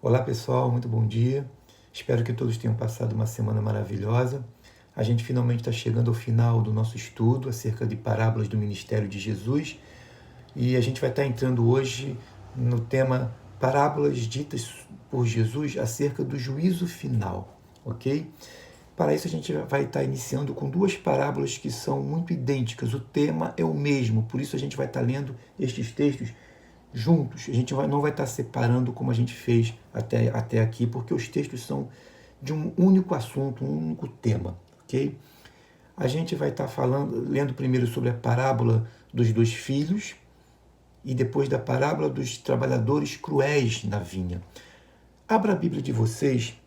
Olá pessoal, muito bom dia. Espero que todos tenham passado uma semana maravilhosa. A gente finalmente está chegando ao final do nosso estudo acerca de parábolas do ministério de Jesus e a gente vai estar entrando hoje no tema parábolas ditas por Jesus acerca do juízo final, ok? Para isso a gente vai estar iniciando com duas parábolas que são muito idênticas, o tema é o mesmo, por isso a gente vai estar lendo estes textos juntos. A gente não vai estar separando como a gente fez até aqui, porque os textos são de um único assunto, um único tema, ok? A gente vai estar lendo primeiro sobre a parábola dos dois filhos e depois da parábola dos trabalhadores cruéis na vinha. Abra a Bíblia de vocês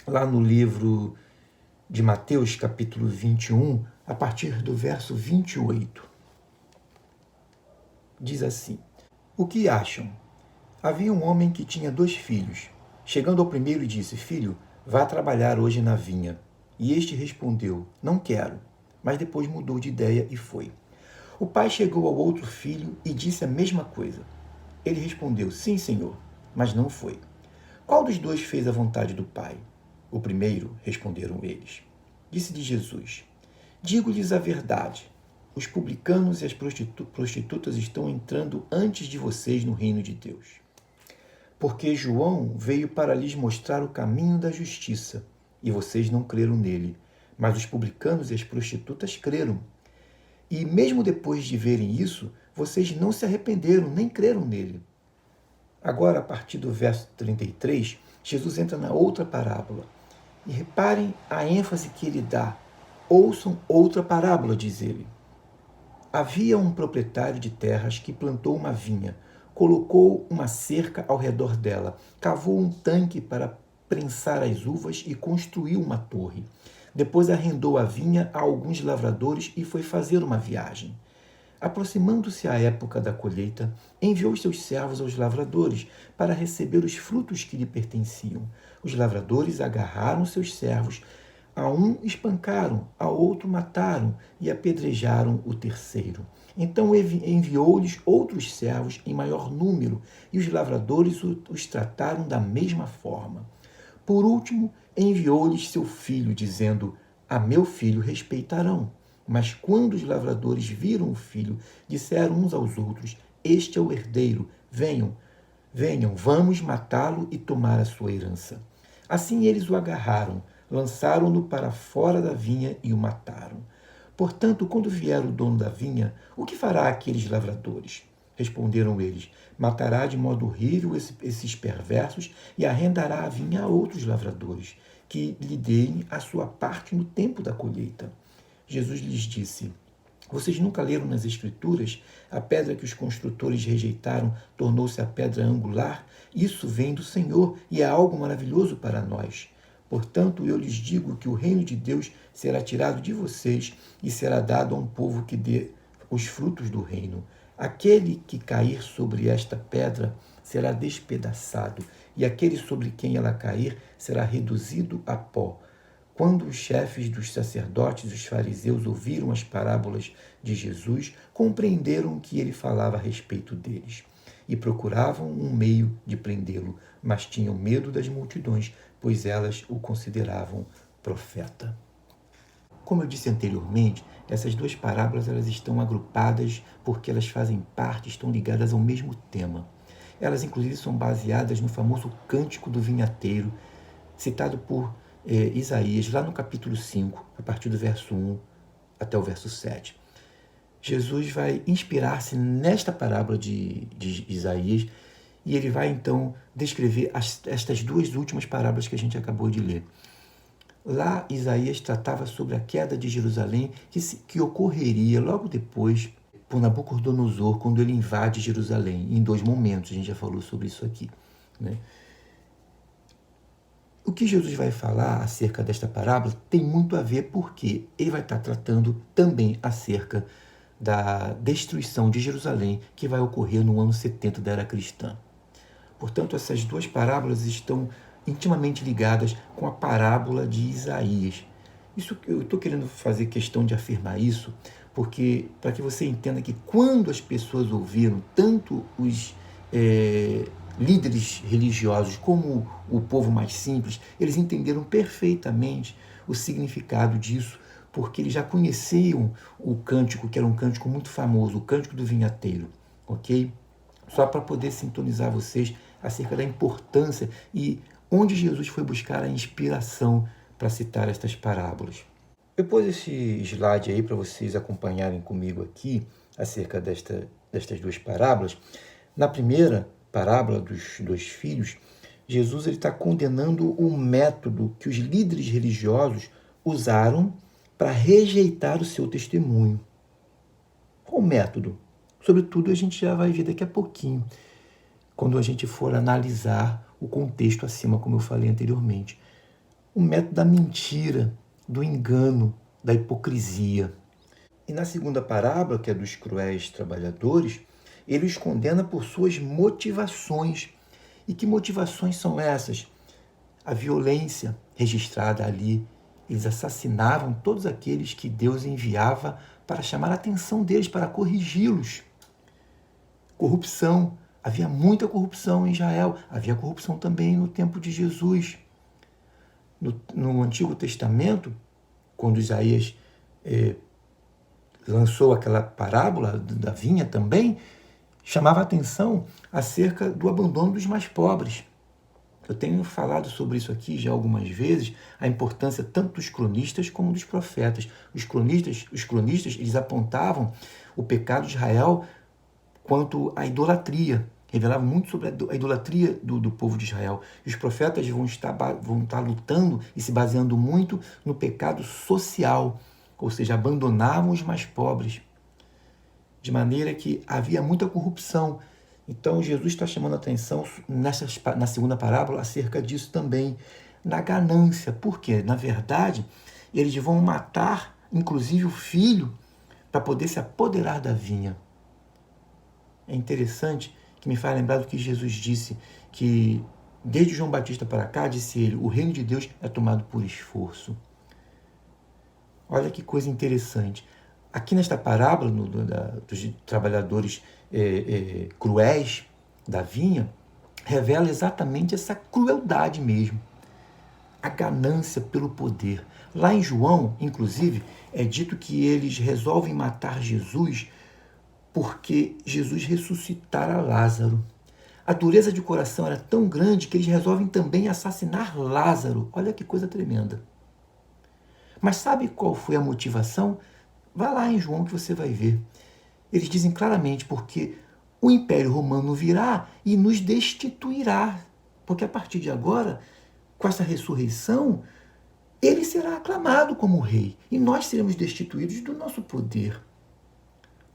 lá no livro de Mateus, capítulo 21, a partir do verso 28. Diz assim: O que acham? Havia um homem que tinha 2 filhos. Chegando ao primeiro, disse: Filho, vá trabalhar hoje na vinha. E este respondeu: Não quero. Mas depois mudou de ideia e foi. O pai chegou ao outro filho e disse a mesma coisa. Ele respondeu: Sim, senhor, mas não foi. Qual dos dois fez a vontade do pai? O primeiro, responderam eles. Disse-lhe Jesus: Digo-lhes a verdade. Os publicanos e as prostitutas estão entrando antes de vocês no reino de Deus. Porque João veio para lhes mostrar o caminho da justiça, e vocês não creram nele, mas os publicanos e as prostitutas creram. E mesmo depois de verem isso, vocês não se arrependeram, nem creram nele. Agora, a partir do verso 33, Jesus entra na outra parábola. E reparem a ênfase que ele dá. Ouçam outra parábola, diz ele. Havia um proprietário de terras que plantou uma vinha, colocou uma cerca ao redor dela, cavou um tanque para prensar as uvas e construiu uma torre. Depois arrendou a vinha a alguns lavradores e foi fazer uma viagem. Aproximando-se a época da colheita, enviou seus servos aos lavradores para receber os frutos que lhe pertenciam. Os lavradores agarraram seus servos, a um espancaram, a outro mataram e apedrejaram o terceiro. Então enviou-lhes outros servos em maior número, e os lavradores os trataram da mesma forma. Por último, enviou-lhes seu filho, dizendo: A meu filho respeitarão. Mas quando os lavradores viram o filho, disseram uns aos outros: Este é o herdeiro, venham, vamos matá-lo e tomar a sua herança. Assim eles o agarraram, lançaram-no para fora da vinha e o mataram. Portanto, quando vier o dono da vinha, o que fará aqueles lavradores? Responderam eles: Matará de modo horrível esses perversos e arrendará a vinha a outros lavradores, que lhe deem a sua parte no tempo da colheita. Jesus lhes disse: Vocês nunca leram nas Escrituras? A pedra que os construtores rejeitaram tornou-se a pedra angular? Isso vem do Senhor e é algo maravilhoso para nós. Portanto, eu lhes digo que o reino de Deus será tirado de vocês e será dado a um povo que dê os frutos do reino. Aquele que cair sobre esta pedra será despedaçado, e aquele sobre quem ela cair será reduzido a pó. Quando os chefes dos sacerdotes e os fariseus ouviram as parábolas de Jesus, compreenderam que ele falava a respeito deles e procuravam um meio de prendê-lo, mas tinham medo das multidões, pois elas o consideravam profeta. Como eu disse anteriormente, essas duas parábolas elas estão agrupadas porque elas fazem parte, estão ligadas ao mesmo tema. Elas, inclusive, são baseadas no famoso Cântico do Vinhateiro, citado por Isaías, lá no capítulo 5, a partir do verso 1 até o verso 7. Jesus vai inspirar-se nesta parábola de Isaías e ele vai, então, descrever estas duas últimas parábolas que a gente acabou de ler. Lá, Isaías tratava sobre a queda de Jerusalém, que ocorreria logo depois por Nabucodonosor, quando ele invade Jerusalém, em 2 momentos, a gente já falou sobre isso aqui, né? O que Jesus vai falar acerca desta parábola tem muito a ver porque ele vai estar tratando também acerca da destruição de Jerusalém que vai ocorrer no ano 70 da era cristã. Portanto, essas duas parábolas estão intimamente ligadas com a parábola de Isaías. Isso eu estou querendo fazer questão de afirmar isso, porque para que você entenda que quando as pessoas ouviram, tanto líderes religiosos como o povo mais simples, eles entenderam perfeitamente o significado disso, porque eles já conheciam o cântico, que era um cântico muito famoso, o Cântico do Vinhateiro, ok? Só para poder sintonizar vocês acerca da importância e onde Jesus foi buscar a inspiração para citar estas parábolas. Eu pus esse slide aí para vocês acompanharem comigo aqui acerca destas duas parábolas. Na primeira parábola dos dois filhos, Jesus está condenando o método que os líderes religiosos usaram para rejeitar o seu testemunho. Qual o método? Sobretudo, a gente já vai ver daqui a pouquinho, quando a gente for analisar o contexto acima, como eu falei anteriormente. O método da mentira, do engano, da hipocrisia. E na segunda parábola, que é dos cruéis trabalhadores, ele os condena por suas motivações. E que motivações são essas? A violência registrada ali. Eles assassinavam todos aqueles que Deus enviava para chamar a atenção deles, para corrigi-los. Corrupção. Havia muita corrupção em Israel. Havia corrupção também no tempo de Jesus. No Antigo Testamento, quando Isaías lançou aquela parábola da vinha também, chamava a atenção acerca do abandono dos mais pobres. Eu tenho falado sobre isso aqui já algumas vezes, a importância tanto dos cronistas como dos profetas. Os cronistas eles apontavam o pecado de Israel quanto à idolatria. Revelavam muito sobre a idolatria do povo de Israel. E os profetas vão estar lutando e se baseando muito no pecado social, ou seja, abandonavam os mais pobres. De maneira que havia muita corrupção. Então, Jesus está chamando a atenção na segunda parábola acerca disso também, na ganância. Por quê? Na verdade, eles vão matar, inclusive, o filho para poder se apoderar da vinha. É interessante que me faz lembrar do que Jesus disse, que desde João Batista para cá, disse ele, o reino de Deus é tomado por esforço. Olha que coisa interessante. Aqui nesta parábola dos trabalhadores cruéis da vinha, revela exatamente essa crueldade mesmo. A ganância pelo poder. Lá em João, inclusive, é dito que eles resolvem matar Jesus porque Jesus ressuscitara Lázaro. A dureza de coração era tão grande que eles resolvem também assassinar Lázaro. Olha que coisa tremenda. Mas sabe qual foi a motivação? Vá lá em João que você vai ver. Eles dizem claramente porque o Império Romano virá e nos destituirá. Porque a partir de agora, com essa ressurreição, ele será aclamado como rei. E nós seremos destituídos do nosso poder.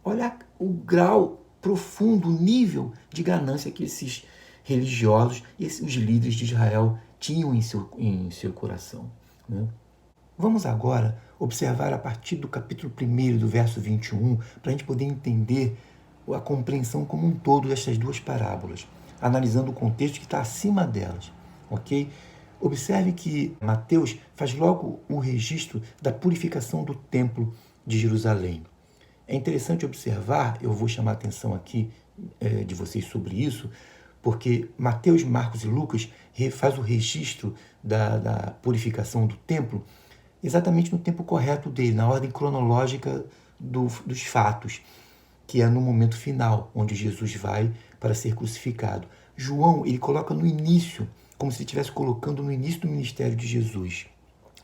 Olha o grau profundo, o nível de ganância que esses religiosos, os líderes de Israel tinham em seu coração. Né? Vamos agora observar a partir do capítulo 1, do verso 21, para a gente poder entender a compreensão como um todo dessas duas parábolas, analisando o contexto que está acima delas. Ok? Observe que Mateus faz logo o registro da purificação do templo de Jerusalém. É interessante observar, eu vou chamar a atenção aqui de vocês sobre isso, porque Mateus, Marcos e Lucas faz o registro da purificação do templo exatamente no tempo correto dele, na ordem cronológica dos fatos, que é no momento final, onde Jesus vai para ser crucificado. João, ele coloca no início, como se ele estivesse colocando no início do ministério de Jesus.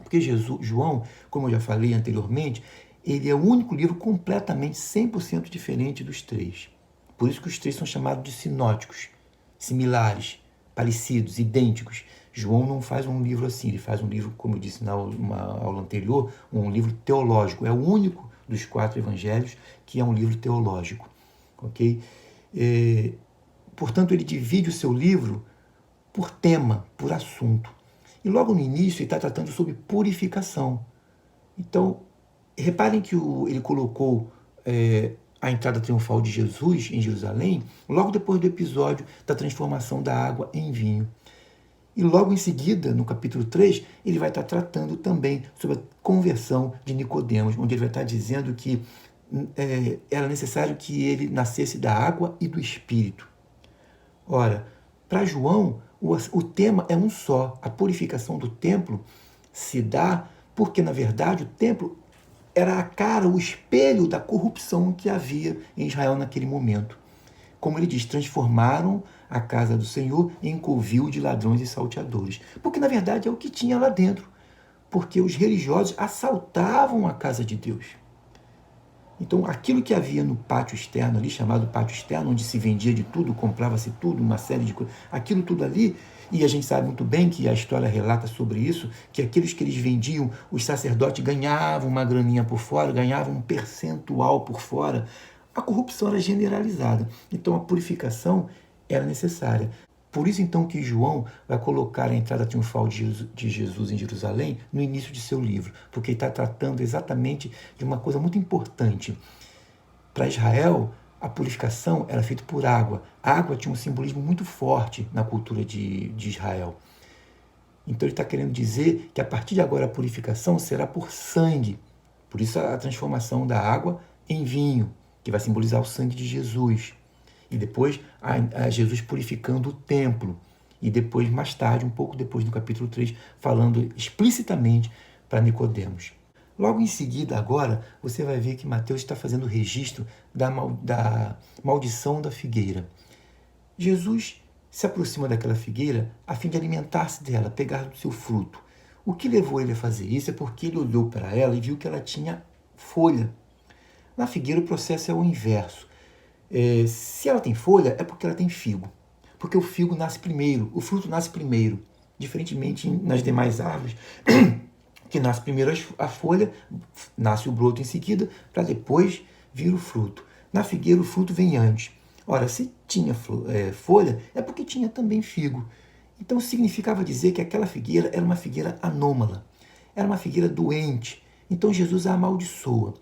Porque João, como eu já falei anteriormente, ele é o único livro completamente 100% diferente dos três. Por isso que os três são chamados de sinóticos, similares, parecidos, idênticos. João não faz um livro assim, ele faz um livro, como eu disse na aula anterior, um livro teológico. É o único dos 4 evangelhos que é um livro teológico. Ok? Portanto, ele divide o seu livro por tema, por assunto. E logo no início ele está tratando sobre purificação. Então, reparem que ele colocou a entrada triunfal de Jesus em Jerusalém logo depois do episódio da transformação da água em vinho. E logo em seguida, no capítulo 3, ele vai estar tratando também sobre a conversão de Nicodemos, onde ele vai estar dizendo que era necessário que ele nascesse da água e do Espírito. Ora, Para João, o tema é um só. A purificação do templo se dá porque, na verdade, o templo era a cara, o espelho da corrupção que havia em Israel naquele momento. Como ele diz, transformaram a casa do Senhor em covil de ladrões e salteadores. Porque, na verdade, é o que tinha lá dentro. Porque os religiosos assaltavam a casa de Deus. Então, aquilo que havia no pátio externo ali, chamado pátio externo, onde se vendia de tudo, comprava-se tudo, uma série de coisas, aquilo tudo ali, e a gente sabe muito bem que a história relata sobre isso, que aqueles que eles vendiam, os sacerdotes ganhavam uma graninha por fora, ganhavam um percentual por fora. A corrupção era generalizada. Então, a purificação era necessária. Por isso, então, que João vai colocar a entrada triunfal de Jesus em Jerusalém no início de seu livro, porque ele está tratando exatamente de uma coisa muito importante. Para Israel, a purificação era feita por água. A água tinha um simbolismo muito forte na cultura de Israel. Então, ele está querendo dizer que a partir de agora a purificação será por sangue. Por isso, a transformação da água em vinho, que vai simbolizar o sangue de Jesus. E depois a Jesus purificando o templo. E depois, mais tarde, um pouco depois, no capítulo 3, falando explicitamente para Nicodemos. Logo em seguida, agora, você vai ver que Mateus está fazendo o registro da maldição da figueira. Jesus se aproxima daquela figueira a fim de alimentar-se dela, pegar do seu fruto. O que levou ele a fazer isso é porque ele olhou para ela e viu que ela tinha folha. Na figueira o processo é o inverso. Se ela tem folha, é porque ela tem figo. Porque o figo nasce primeiro, o fruto nasce primeiro. Diferentemente nas demais árvores, que nasce primeiro a folha, nasce o broto em seguida, para depois vir o fruto. Na figueira o fruto vem antes. Ora, se tinha folha, é porque tinha também figo. Então significava dizer que aquela figueira era uma figueira anômala, era uma figueira doente. Então Jesus a amaldiçoa.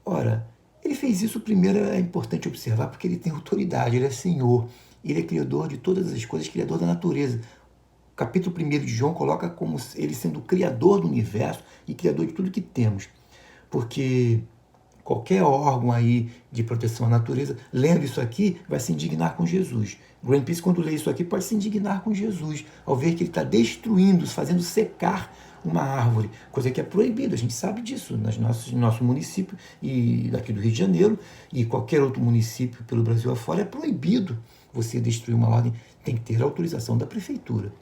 Ora, ele fez isso primeiro, é importante observar, porque ele tem autoridade, ele é Senhor, ele é Criador de todas as coisas, Criador da natureza. O capítulo 1 de João coloca como ele sendo o Criador do universo e Criador de tudo que temos. Porque qualquer órgão aí de proteção à natureza, lendo isso aqui, vai se indignar com Jesus. Greenpeace, quando lê isso aqui, pode se indignar com Jesus, ao ver que ele está destruindo, fazendo secar uma árvore, coisa que é proibida, a gente sabe disso, no nosso município e daqui do Rio de Janeiro e qualquer outro município pelo Brasil afora, é proibido você destruir uma ordem, tem que ter a autorização da prefeitura.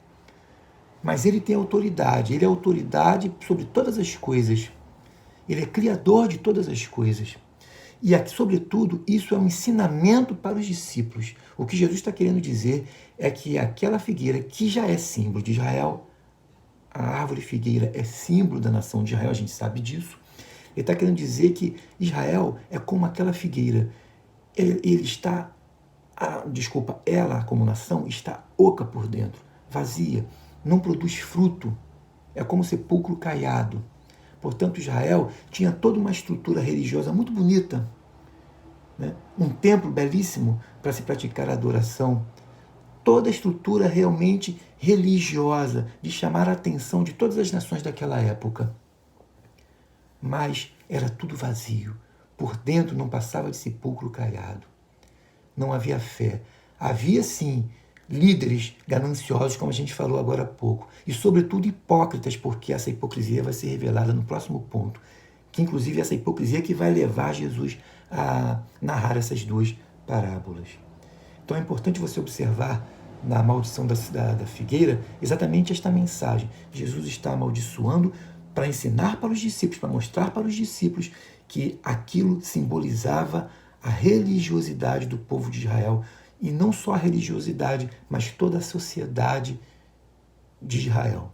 Mas ele tem autoridade, ele é autoridade sobre todas as coisas, ele é criador de todas as coisas. E, sobretudo, isso é um ensinamento para os discípulos. O que Jesus está querendo dizer é que aquela figueira, que já é símbolo de Israel, a árvore figueira é símbolo da nação de Israel, a gente sabe disso. Ele está querendo dizer que Israel é como aquela figueira. Ela, como nação, está oca por dentro, vazia, não produz fruto. É como sepulcro caiado. Portanto, Israel tinha toda uma estrutura religiosa muito bonita, né? Um templo belíssimo para se praticar a adoração. Toda a estrutura realmente religiosa, de chamar a atenção de todas as nações daquela época. Mas era tudo vazio. Por dentro não passava de sepulcro caiado. Não havia fé. Havia, sim, líderes gananciosos, como a gente falou agora há pouco, e, sobretudo, hipócritas, porque essa hipocrisia vai ser revelada no próximo ponto, que, inclusive, essa hipocrisia que vai levar Jesus a narrar essas duas parábolas. Então, é importante você observar na maldição da figueira exatamente esta mensagem. Jesus está amaldiçoando para ensinar para os discípulos, para mostrar para os discípulos que aquilo simbolizava a religiosidade do povo de Israel, e não só a religiosidade, mas toda a sociedade de Israel.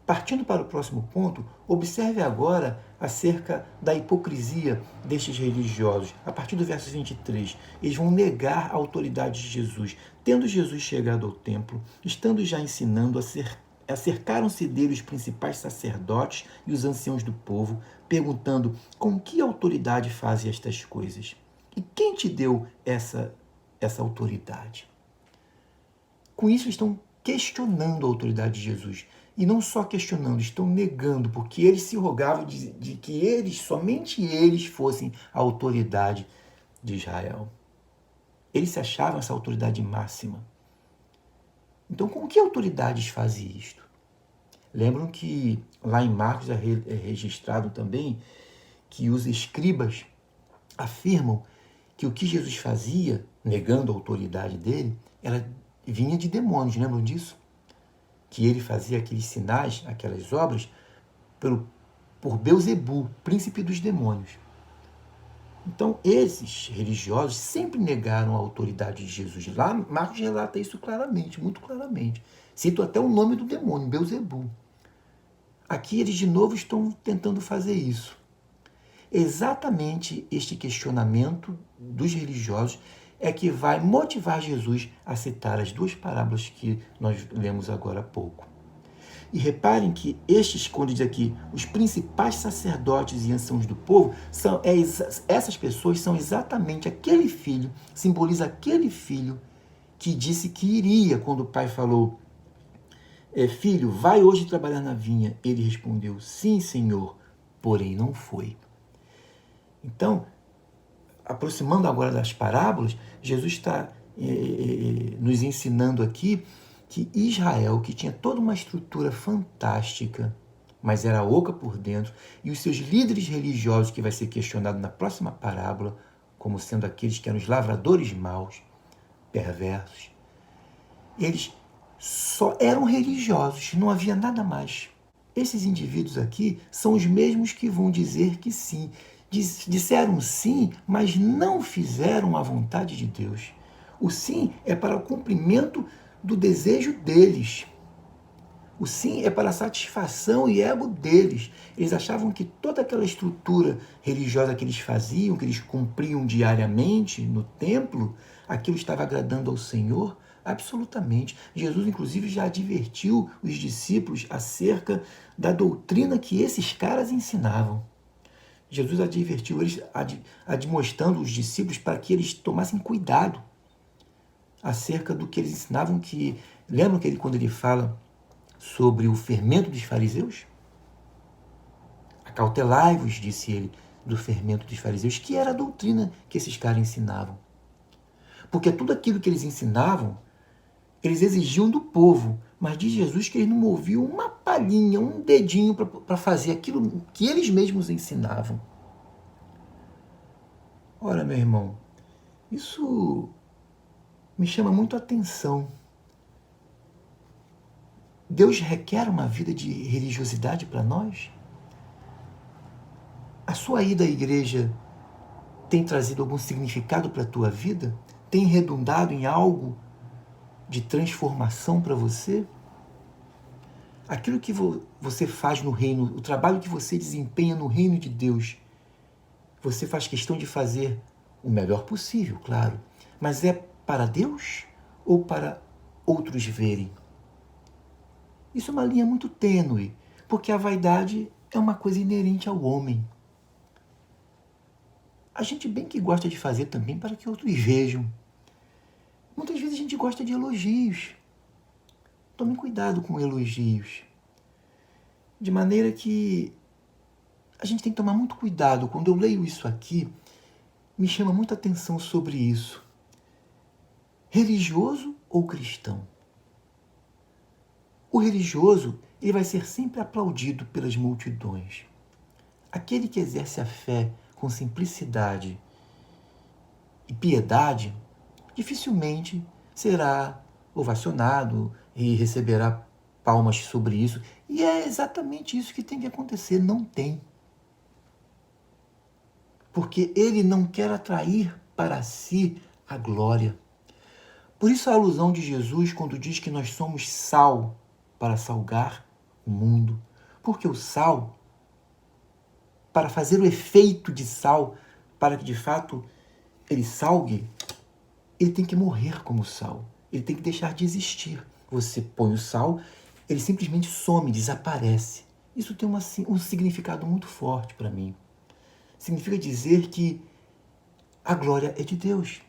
Partindo para o próximo ponto, observe agora acerca da hipocrisia destes religiosos. A partir do verso 23, eles vão negar a autoridade de Jesus. Tendo Jesus chegado ao templo, estando já ensinando, acercaram-se dele os principais sacerdotes e os anciãos do povo, perguntando: com que autoridade fazem estas coisas? E quem te deu essa autoridade? Com isso estão questionando a autoridade de Jesus. E não só questionando, estão negando, porque eles se rogavam de que somente eles fossem a autoridade de Israel. Eles se achavam essa autoridade máxima. Então, com que autoridades fazia isto? Lembram que lá em Marcos é registrado também que os escribas afirmam que o que Jesus fazia, negando a autoridade dele, vinha de demônios, lembram disso? Que ele fazia aqueles sinais, aquelas obras, por Belzebu, príncipe dos demônios. Então, esses religiosos sempre negaram a autoridade de Jesus. Lá, Marcos relata isso claramente, muito claramente. Cito até o nome do demônio, Belzebu. Aqui eles de novo estão tentando fazer isso. Exatamente este questionamento dos religiosos é que vai motivar Jesus a citar as duas parábolas que nós lemos agora há pouco. E reparem que estes, quando diz aqui, os principais sacerdotes e anciãos do povo, essas pessoas são exatamente aquele filho, simboliza aquele filho que disse que iria, quando o pai falou, filho, vai hoje trabalhar na vinha. Ele respondeu, sim, senhor, porém não foi. Então, aproximando agora das parábolas, Jesus está nos ensinando aqui que Israel, que tinha toda uma estrutura fantástica, mas era oca por dentro, e os seus líderes religiosos, que vai ser questionado na próxima parábola, como sendo aqueles que eram os lavradores maus, perversos, eles só eram religiosos, não havia nada mais. Esses indivíduos aqui são os mesmos que vão dizer que sim. Disseram sim, mas não fizeram a vontade de Deus. O sim é para o cumprimento do desejo deles. O sim é para a satisfação e ego deles. Eles achavam que toda aquela estrutura religiosa que eles faziam, que eles cumpriam diariamente no templo, aquilo estava agradando ao Senhor. Absolutamente. Jesus, inclusive, já advertiu os discípulos acerca da doutrina que esses caras ensinavam. Jesus advertiu eles, admoestando os discípulos para que eles tomassem cuidado acerca do que eles ensinavam. Lembram que quando ele fala sobre o fermento dos fariseus? Acautelai-vos, disse ele, do fermento dos fariseus, que era a doutrina que esses caras ensinavam. Porque tudo aquilo que eles ensinavam, eles exigiam do povo, mas diz Jesus que eles não moviam uma palhinha, um dedinho para fazer aquilo que eles mesmos ensinavam. Ora, meu irmão, isso me chama muito a atenção. Deus requer uma vida de religiosidade para nós? A sua ida à igreja tem trazido algum significado para a tua vida? Tem redundado em algo de transformação para você? Aquilo que você faz no reino, o trabalho que você desempenha no reino de Deus, você faz questão de fazer o melhor possível, claro, mas é para Deus ou para outros verem? Isso é uma linha muito tênue, porque a vaidade é uma coisa inerente ao homem. A gente bem que gosta de fazer também para que outros vejam. Muitas vezes a gente gosta de elogios. Tome cuidado com elogios. De maneira que a gente tem que tomar muito cuidado. Quando eu leio isso aqui, me chama muita atenção sobre isso. Religioso ou cristão? O religioso, ele vai ser sempre aplaudido pelas multidões. Aquele que exerce a fé com simplicidade e piedade, dificilmente será ovacionado e receberá palmas sobre isso. E é exatamente isso que tem que acontecer. Não tem. Porque ele não quer atrair para si a glória. Por isso a alusão de Jesus quando diz que nós somos sal para salgar o mundo. Porque o sal, para fazer o efeito de sal, para que de fato ele salgue, ele tem que morrer como sal. Ele tem que deixar de existir. Você põe o sal, ele simplesmente some, desaparece. Isso tem um significado muito forte para mim. Significa dizer que a glória é de Deus.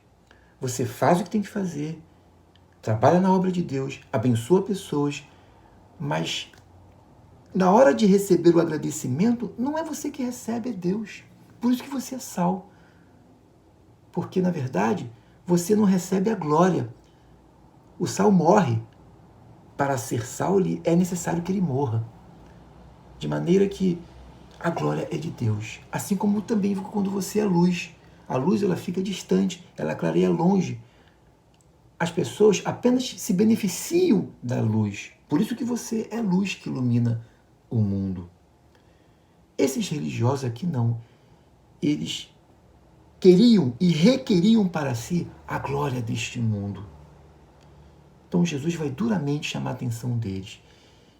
Você faz o que tem que fazer, trabalha na obra de Deus, abençoa pessoas, mas na hora de receber o agradecimento, não é você que recebe, é Deus. Por isso que você é sal. Porque, na verdade, você não recebe a glória. O sal morre, para ser sal, é necessário que ele morra. De maneira que a glória é de Deus. Assim como também quando você é luz. A luz ela fica distante, ela clareia longe. As pessoas apenas se beneficiam da luz. Por isso que você é luz que ilumina o mundo. Esses religiosos aqui não. Eles queriam e requeriam para si a glória deste mundo. Então Jesus vai duramente chamar a atenção deles,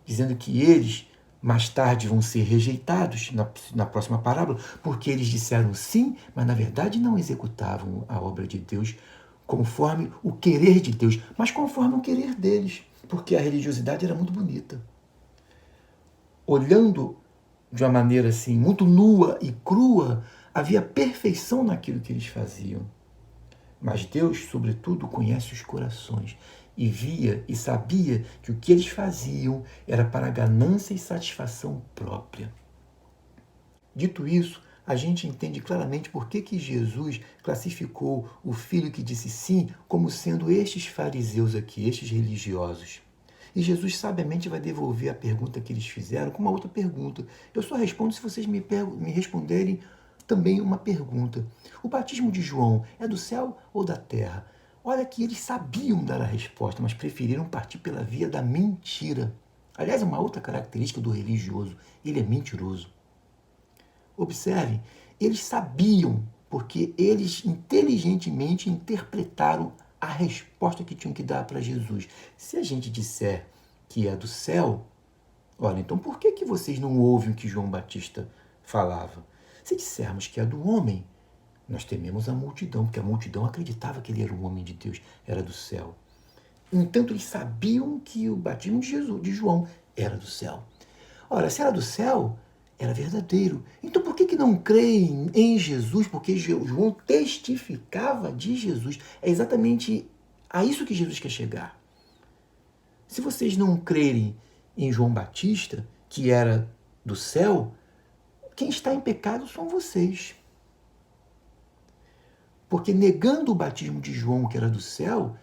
dizendo que eles mais tarde vão ser rejeitados na próxima parábola, porque eles disseram sim, mas na verdade não executavam a obra de Deus conforme o querer de Deus, mas conforme o querer deles, porque a religiosidade era muito bonita. Olhando de uma maneira assim, muito nua e crua, havia perfeição naquilo que eles faziam. Mas Deus, sobretudo, conhece os corações e via e sabia que o que eles faziam era para ganância e satisfação própria. Dito isso, a gente entende claramente por que Jesus classificou o filho que disse sim como sendo estes fariseus aqui, estes religiosos. E Jesus sabiamente vai devolver a pergunta que eles fizeram com uma outra pergunta. Eu só respondo se vocês me responderem também uma pergunta. O batismo de João é do céu ou da terra? Olha que eles sabiam dar a resposta, mas preferiram partir pela via da mentira. Aliás, é uma outra característica do religioso. Ele é mentiroso. Observem, eles sabiam, porque eles inteligentemente interpretaram a resposta que tinham que dar para Jesus. Se a gente disser que é do céu, olha, então por que vocês não ouvem o que João Batista falava? Se dissermos que é do homem, nós tememos a multidão, porque a multidão acreditava que ele era um homem de Deus, era do céu. No entanto, eles sabiam que o batismo de João era do céu. Ora, se era do céu, era verdadeiro. Então por que não creem em Jesus? Porque João testificava de Jesus. É exatamente a isso que Jesus quer chegar. Se vocês não crerem em João Batista, que era do céu, quem está em pecado são vocês. Porque negando o batismo de João, que era do céu,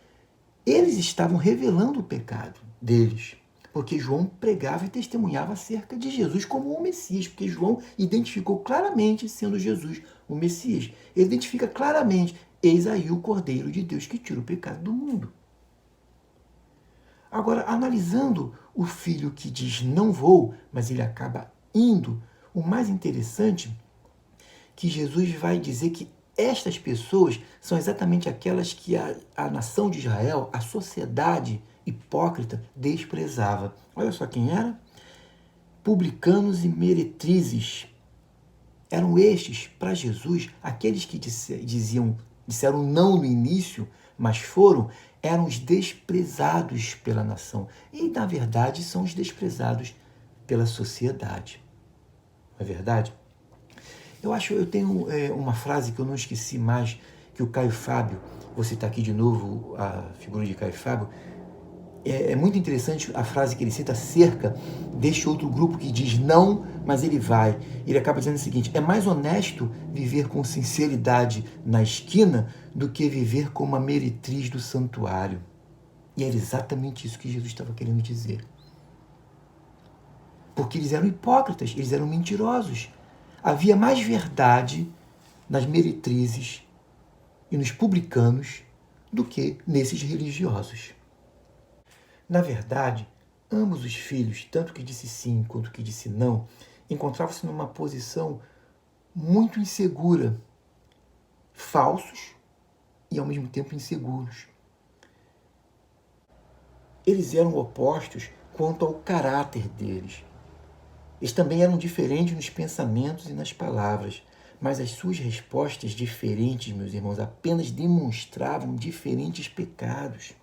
eles estavam revelando o pecado deles. Porque João pregava e testemunhava acerca de Jesus como o Messias, porque João identificou claramente sendo Jesus o Messias. Ele identifica claramente, eis aí o Cordeiro de Deus que tira o pecado do mundo. Agora, analisando o filho que diz não vou, mas ele acaba indo, o mais interessante é que Jesus vai dizer que estas pessoas são exatamente aquelas que a nação de Israel, a sociedade hipócrita, desprezava. Olha só quem era? Publicanos e meretrizes. Eram estes, para Jesus, aqueles que disseram não no início, mas eram os desprezados pela nação. E, na verdade, são os desprezados pela sociedade. Não é verdade? Eu tenho uma frase que eu não esqueci mais, que o Caio Fábio, vou citar aqui de novo a figura de Caio Fábio, é muito interessante a frase que ele cita acerca deste outro grupo que diz não, mas ele vai. Ele acaba dizendo o seguinte: é mais honesto viver com sinceridade na esquina do que viver como uma meretriz do santuário. E era exatamente isso que Jesus estava querendo dizer. Porque eles eram hipócritas, eles eram mentirosos. Havia mais verdade nas meretrizes e nos publicanos do que nesses religiosos. Na verdade, ambos os filhos, tanto que disse sim quanto que disse não, encontravam-se numa posição muito insegura, falsos e ao mesmo tempo inseguros. Eles eram opostos quanto ao caráter deles. Eles também eram diferentes nos pensamentos e nas palavras, mas as suas respostas diferentes, meus irmãos, apenas demonstravam diferentes pecados.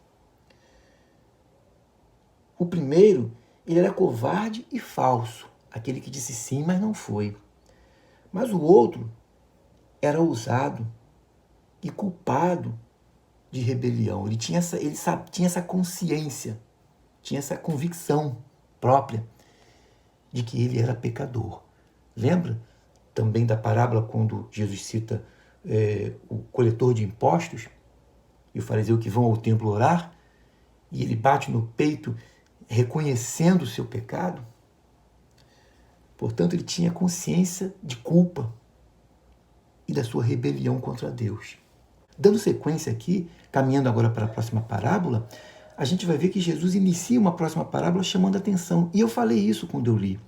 O primeiro, ele era covarde e falso, aquele que disse sim, mas não foi. Mas o outro era ousado e culpado de rebelião. Ele tinha essa consciência, tinha essa convicção própria de que ele era pecador. Lembra também da parábola quando Jesus cita o coletor de impostos e o fariseu que vão ao templo orar e ele bate no peito reconhecendo o seu pecado. Portanto, ele tinha consciência de culpa e da sua rebelião contra Deus. Dando sequência aqui, caminhando agora para a próxima parábola, a gente vai ver que Jesus inicia uma próxima parábola chamando a atenção. E eu falei isso quando eu li.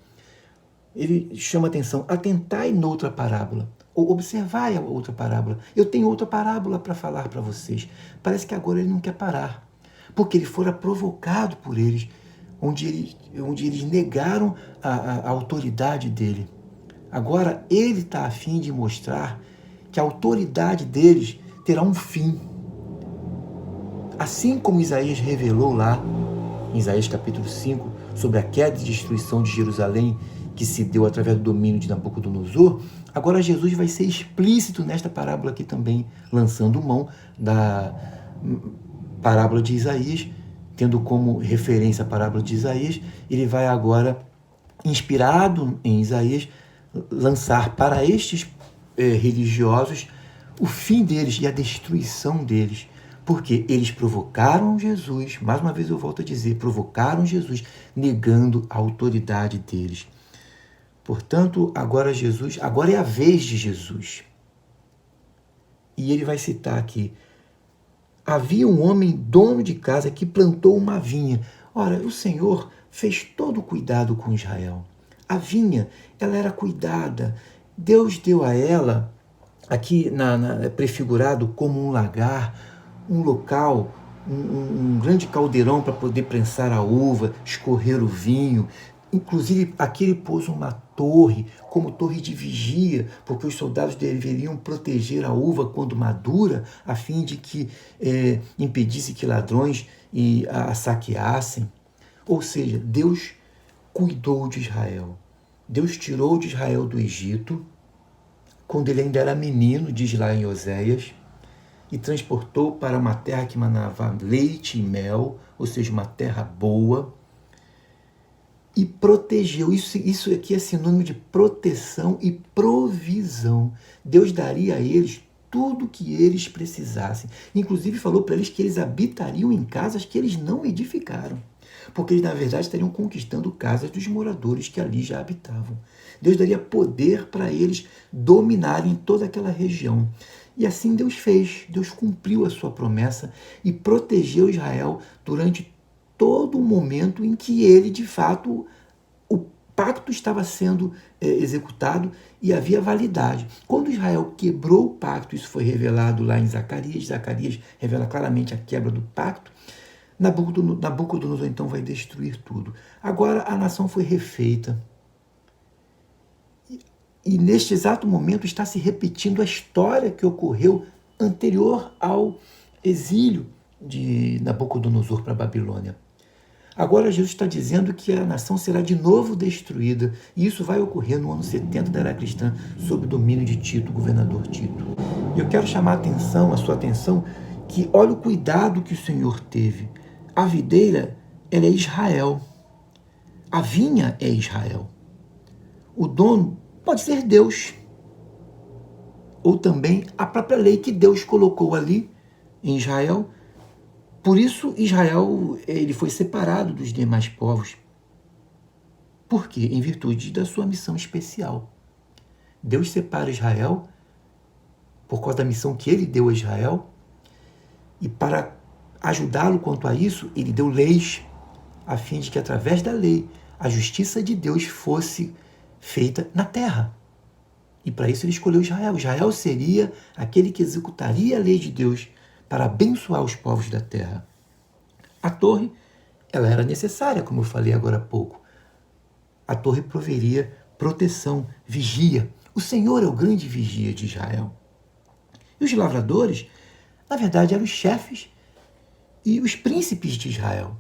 Ele chama a atenção, atentai noutra parábola, ou observai a outra parábola. Eu tenho outra parábola para falar para vocês. Parece que agora ele não quer parar, porque ele fora provocado por eles, onde eles negaram a autoridade dele. Agora ele está a fim de mostrar que a autoridade deles terá um fim. Assim como Isaías revelou lá, em Isaías capítulo 5, sobre a queda e destruição de Jerusalém, que se deu através do domínio de Nabucodonosor, agora Jesus vai ser explícito nesta parábola aqui também, lançando mão da parábola de Isaías, tendo como referência a parábola de Isaías, ele vai agora, inspirado em Isaías, lançar para estes religiosos o fim deles e a destruição deles. Porque eles provocaram Jesus, mais uma vez eu volto a dizer, provocaram Jesus, negando a autoridade deles. Portanto, agora é a vez de Jesus. E ele vai citar aqui, havia um homem dono de casa que plantou uma vinha. Ora, o Senhor fez todo o cuidado com Israel. A vinha, ela era cuidada. Deus deu a ela, aqui prefigurado como um lagar, um local, um grande caldeirão para poder prensar a uva, escorrer o vinho. Inclusive, aqui ele pôs uma torre, como torre de vigia, porque os soldados deveriam proteger a uva quando madura, a fim de que impedisse que ladrões a saqueassem. Ou seja, Deus cuidou de Israel. Deus tirou de Israel do Egito, quando ele ainda era menino, diz lá em Oséias, e transportou para uma terra que manava leite e mel, ou seja, uma terra boa, e protegeu. Isso aqui é sinônimo de proteção e provisão. Deus daria a eles tudo que eles precisassem. Inclusive falou para eles que eles habitariam em casas que eles não edificaram, porque eles, na verdade, estariam conquistando casas dos moradores que ali já habitavam. Deus daria poder para eles dominarem toda aquela região. E assim Deus fez. Deus cumpriu a sua promessa e protegeu Israel durante todo o momento em que ele, de fato, o pacto estava sendo executado e havia validade. Quando Israel quebrou o pacto, isso foi revelado lá em Zacarias, Zacarias revela claramente a quebra do pacto, Nabucodonosor então vai destruir tudo. Agora a nação foi refeita. E neste exato momento está se repetindo a história que ocorreu anterior ao exílio de Nabucodonosor para a Babilônia. Agora Jesus está dizendo que a nação será de novo destruída, e isso vai ocorrer no ano 70 da era cristã, sob o domínio de Tito, governador Tito. Eu quero chamar a sua atenção, que olha o cuidado que o Senhor teve. A videira, ela é Israel. A vinha é Israel. O dono pode ser Deus, ou também a própria lei que Deus colocou ali em Israel. Por isso Israel ele foi separado dos demais povos. Por quê? Em virtude da sua missão especial. Deus separa Israel por causa da missão que ele deu a Israel, e para ajudá-lo quanto a isso, ele deu leis, a fim de que através da lei a justiça de Deus fosse feita na terra. E para isso ele escolheu Israel. Israel seria aquele que executaria a lei de Deus para abençoar os povos da terra. A torre, ela era necessária, como eu falei agora há pouco. A torre proveria proteção, vigia. O Senhor é o grande vigia de Israel. E os lavradores, na verdade, eram os chefes e os príncipes de Israel.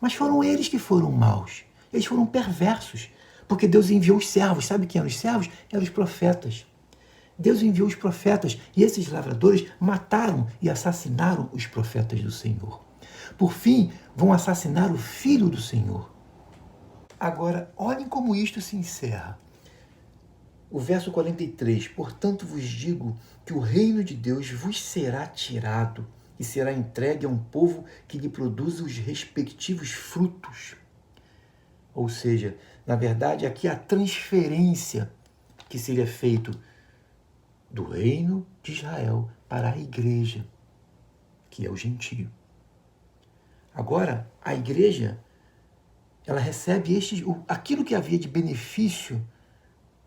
Mas foram eles que foram maus. Eles foram perversos. Porque Deus enviou os servos. Sabe quem eram os servos? Eram os profetas. Deus enviou os profetas e esses lavradores mataram e assassinaram os profetas do Senhor. Por fim, vão assassinar o Filho do Senhor. Agora, olhem como isto se encerra. O verso 43, portanto vos digo que o reino de Deus vos será tirado e será entregue a um povo que lhe produza os respectivos frutos. Ou seja, na verdade, aqui a transferência que seria feito do reino de Israel para a igreja, que é o gentio. Agora, a igreja, ela recebe aquilo que havia de benefício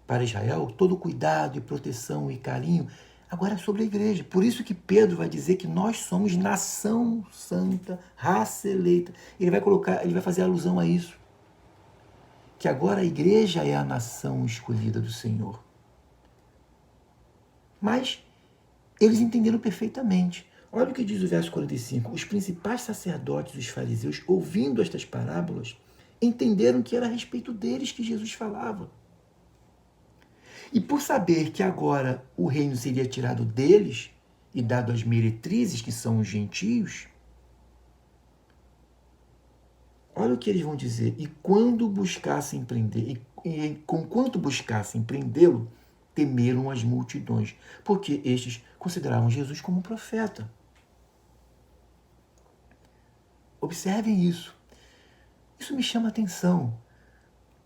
para Israel, todo o cuidado e proteção e carinho, agora é sobre a igreja. Por isso que Pedro vai dizer que nós somos nação santa, raça eleita. Ele vai fazer alusão a isso. Que agora a igreja é a nação escolhida do Senhor. Mas eles entenderam perfeitamente. Olha o que diz o verso 45. Os principais sacerdotes e os fariseus, ouvindo estas parábolas, entenderam que era a respeito deles que Jesus falava. E por saber que agora o reino seria tirado deles e dado às meretrizes, que são os gentios, olha o que eles vão dizer. E quando buscassem prender, e conquanto buscassem prendê-lo, temeram as multidões, porque estes consideravam Jesus como profeta. Observem isso. Isso me chama a atenção,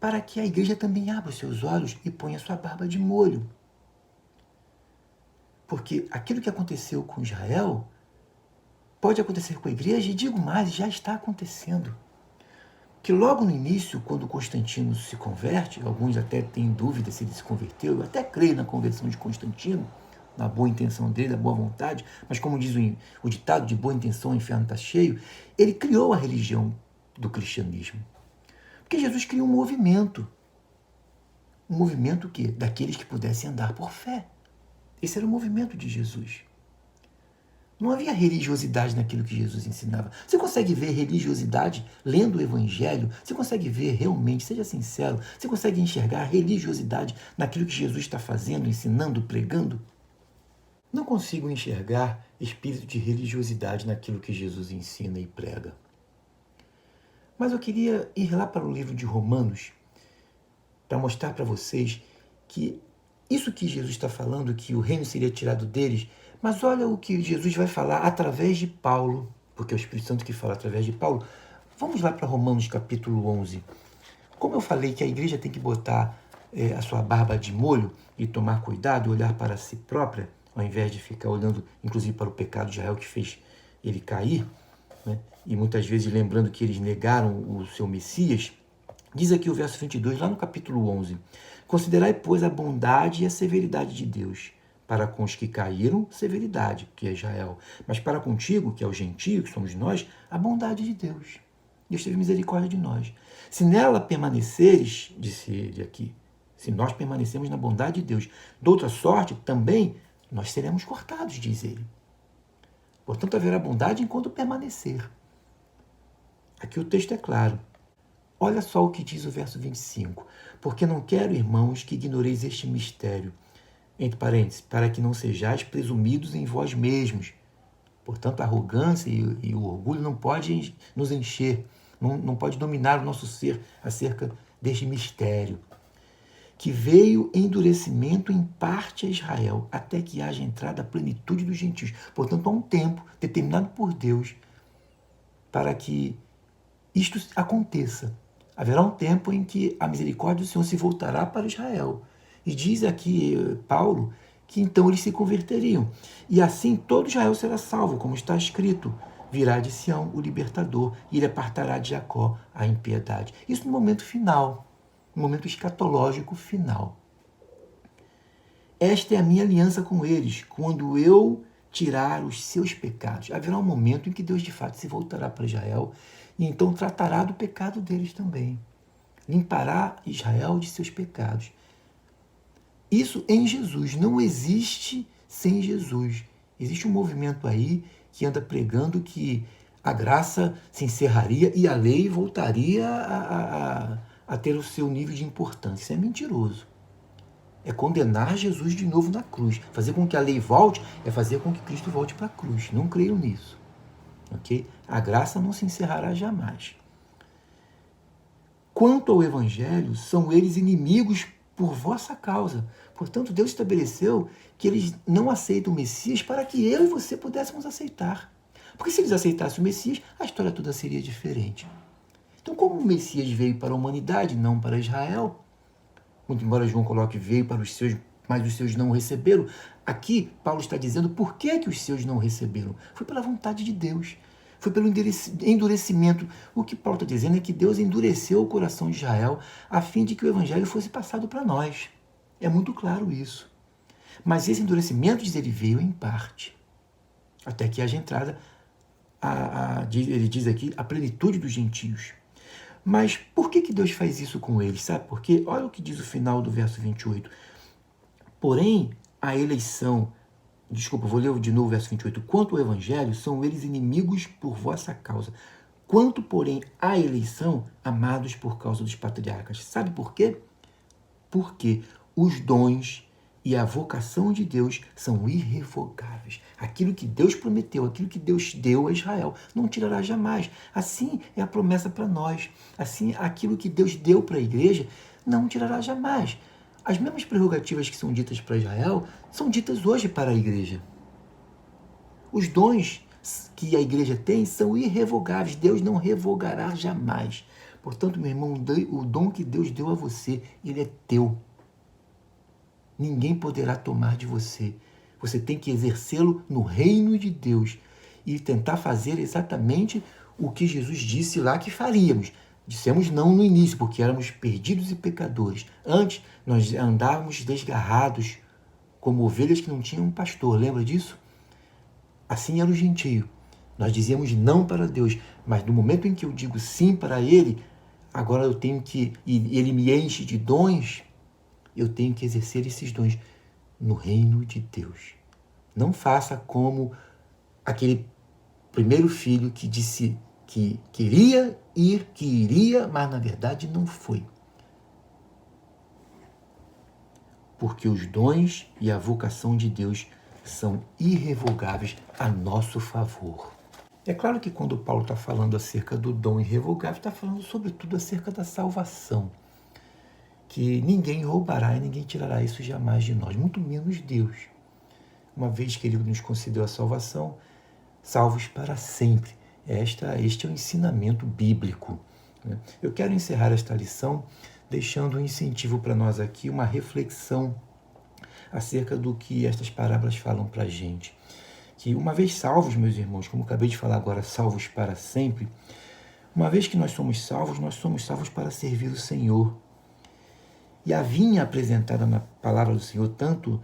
para que a igreja também abra os seus olhos e ponha sua barba de molho. Porque aquilo que aconteceu com Israel pode acontecer com a igreja, e digo mais, já está acontecendo. Que logo no início, quando Constantino se converte, alguns até têm dúvida se ele se converteu, eu até creio na conversão de Constantino, na boa intenção dele, na boa vontade, mas como diz o ditado, de boa intenção o inferno está cheio, ele criou a religião do cristianismo. Porque Jesus criou um movimento o quê? Daqueles que pudessem andar por fé. Esse era o movimento de Jesus. Não havia religiosidade naquilo que Jesus ensinava. Você consegue ver religiosidade lendo o Evangelho? Você consegue ver realmente, seja sincero, você consegue enxergar religiosidade naquilo que Jesus está fazendo, ensinando, pregando? Não consigo enxergar espírito de religiosidade naquilo que Jesus ensina e prega. Mas eu queria ir lá para o livro de Romanos para mostrar para vocês que isso que Jesus está falando, que o reino seria tirado deles, mas olha o que Jesus vai falar através de Paulo, porque é o Espírito Santo que fala através de Paulo. Vamos lá para Romanos capítulo 11. Como eu falei que a igreja tem que botar a sua barba de molho e tomar cuidado, olhar para si própria, ao invés de ficar olhando, inclusive, para o pecado de Israel que fez ele cair, né? E muitas vezes lembrando que eles negaram o seu Messias, diz aqui o verso 22, lá no capítulo 11, considerai, pois, a bondade e a severidade de Deus, para com os que caíram, severidade, que é Israel, mas para contigo, que é o gentio, que somos nós, a bondade de Deus. Deus teve misericórdia de nós. Se nela permaneceres, disse ele aqui, se nós permanecemos na bondade de Deus, de outra sorte, também nós seremos cortados, diz ele. Portanto, haverá bondade enquanto permanecer. Aqui o texto é claro. Olha só o que diz o verso 25. Porque não quero, irmãos, que ignoreis este mistério, entre parênteses, para que não sejais presumidos em vós mesmos. Portanto, a arrogância e o orgulho não pode nos encher, não pode dominar o nosso ser acerca deste mistério, que veio endurecimento em parte a Israel, até que haja entrada a plenitude dos gentios. Portanto, há um tempo determinado por Deus para que isto aconteça. Haverá um tempo em que a misericórdia do Senhor se voltará para Israel. E diz aqui Paulo que então eles se converteriam. E assim todo Israel será salvo, como está escrito. Virá de Sião o libertador, e ele apartará de Jacó a impiedade. Isso no momento final, no momento escatológico final. Esta é a minha aliança com eles, quando eu tirar os seus pecados. Haverá um momento em que Deus de fato se voltará para Israel e então tratará do pecado deles também. Limpará Israel de seus pecados. Isso em Jesus, não existe sem Jesus. Existe um movimento aí que anda pregando que a graça se encerraria e a lei voltaria a ter o seu nível de importância. Isso é mentiroso. É condenar Jesus de novo na cruz. Fazer com que a lei volte é fazer com que Cristo volte para a cruz. Não creio nisso. Okay? A graça não se encerrará jamais. Quanto ao Evangelho, são eles inimigos por vossa causa. Portanto, Deus estabeleceu que eles não aceitam o Messias para que eu e você pudéssemos aceitar. Porque se eles aceitassem o Messias, a história toda seria diferente. Então, como o Messias veio para a humanidade, não para Israel, muito embora João coloque veio para os seus, mas os seus não o receberam, aqui Paulo está dizendo por que os seus não o receberam. Foi pela vontade de Deus. Foi pelo endurecimento. O que Paulo está dizendo é que Deus endureceu o coração de Israel a fim de que o evangelho fosse passado para nós. É muito claro isso. Mas esse endurecimento, diz ele, veio em parte. Até que haja entrada, ele diz aqui, a plenitude dos gentios. Mas por que Deus faz isso com eles? Sabe por quê? Olha o que diz o final do verso 28. Porém, a eleição... Desculpa, vou ler de novo o verso 28. Quanto ao evangelho, são eles inimigos por vossa causa. Quanto, porém, à eleição, amados por causa dos patriarcas. Sabe por quê? Porque os dons e a vocação de Deus são irrevogáveis. Aquilo que Deus prometeu, aquilo que Deus deu a Israel, não tirará jamais. Assim é a promessa para nós. Assim, aquilo que Deus deu para a igreja, não tirará jamais. As mesmas prerrogativas que são ditas para Israel são ditas hoje para a igreja. Os dons que a igreja tem são irrevogáveis. Deus não revogará jamais. Portanto, meu irmão, o dom que Deus deu a você, ele é teu. Ninguém poderá tomar de você. Você tem que exercê-lo no reino de Deus e tentar fazer exatamente o que Jesus disse lá que faríamos. Dissemos não no início, porque éramos perdidos e pecadores. Antes, nós andávamos desgarrados, como ovelhas que não tinham um pastor. Lembra disso? Assim era o gentio. Nós dizíamos não para Deus, mas no momento em que eu digo sim para Ele, agora eu tenho que, e Ele me enche de dons, eu tenho que exercer esses dons no reino de Deus. Não faça como aquele primeiro filho que disse que queria ir, que iria, mas na verdade não foi. Porque os dons e a vocação de Deus são irrevogáveis a nosso favor. É claro que quando Paulo está falando acerca do dom irrevogável, está falando sobretudo acerca da salvação. Que ninguém roubará e ninguém tirará isso jamais de nós, muito menos Deus. Uma vez que Ele nos concedeu a salvação, salvos para sempre. Este é o ensinamento bíblico. Eu quero encerrar esta lição deixando um incentivo para nós aqui, uma reflexão acerca do que estas parábolas falam para a gente. Que uma vez salvos, meus irmãos, como acabei de falar agora, salvos para sempre, uma vez que nós somos salvos para servir o Senhor. E a vinha apresentada na palavra do Senhor, tanto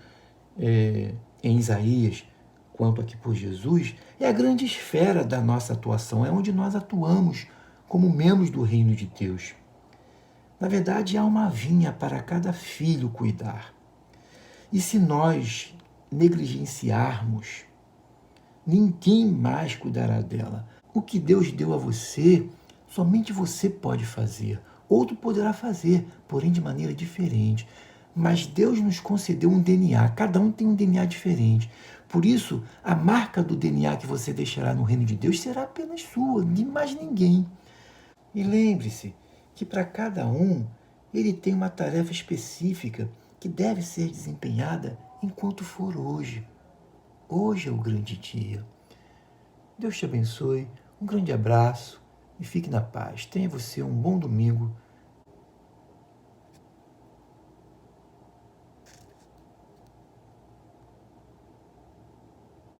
em Isaías, quanto aqui por Jesus, é a grande esfera da nossa atuação, é onde nós atuamos como membros do reino de Deus. Na verdade, há uma vinha para cada filho cuidar. E se nós negligenciarmos, ninguém mais cuidará dela. O que Deus deu a você, somente você pode fazer. Outro poderá fazer, porém de maneira diferente. Mas Deus nos concedeu um DNA, cada um tem um DNA diferente. Por isso, a marca do DNA que você deixará no reino de Deus será apenas sua, de mais ninguém. E lembre-se que para cada um, ele tem uma tarefa específica que deve ser desempenhada enquanto for hoje. Hoje é o grande dia. Deus te abençoe, um grande abraço e fique na paz. Tenha você um bom domingo